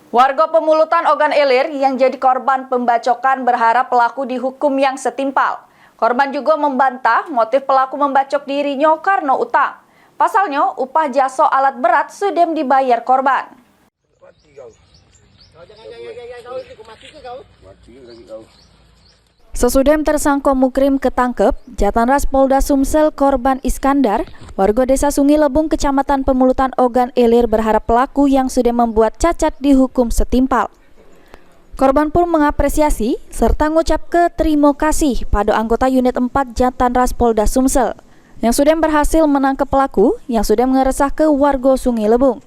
Warga Pemulutan Ogan Ilir yang jadi korban pembacokan berharap pelaku dihukum yang setimpal. Korban juga membantah motif pelaku membacok dirinya karena utang. Pasalnya, upah jasa alat berat sudah dibayar korban. Sesudah tersangka mukrim ketangkep, Jatanras Polda Sumsel korban Iskandar, warga desa Sungi Lebung, Kecamatan Pemulutan Ogan Ilir berharap pelaku yang sudah membuat cacat dihukum setimpal. Korban pun mengapresiasi serta ngucap terima kasih pada anggota unit 4 Jatanras Polda Sumsel yang sudah berhasil menangkap pelaku yang sudah mengeresah ke warga Sungi Lebung.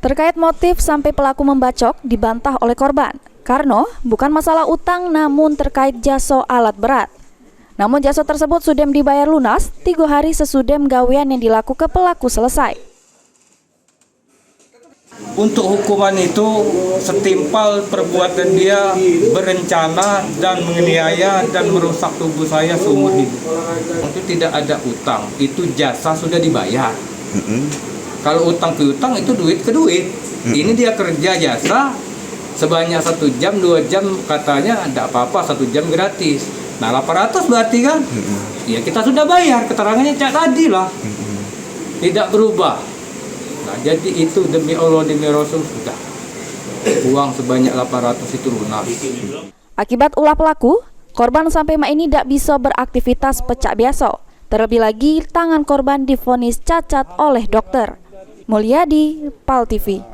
Terkait motif sampai pelaku membacok dibantah oleh korban. Karena bukan masalah utang namun terkait jasa alat berat. Namun jasa tersebut sudah dibayar lunas 3 hari sesudah gawean yang dilakukan pelaku selesai. Untuk hukuman itu setimpal perbuatan dia berencana dan menganiaya dan merusak tubuh saya seumur hidup. Itu tidak ada utang, itu jasa sudah dibayar. Kalau utang ke utang itu duit ke duit. Ini dia kerja jasa sebanyak 1 jam, 2 jam katanya tidak apa-apa, 1 jam gratis. Nah 800 berarti kan? Ya kita sudah bayar, keterangannya cak tadi lah. Tidak berubah. Nah jadi itu demi Allah, demi Rasul sudah. Uang sebanyak 800 itu lunas. Akibat ulah pelaku, korban sampai ini tidak bisa beraktivitas pecak biasa. Terlebih lagi tangan korban divonis cacat oleh dokter. Mulyadi, PAL TV.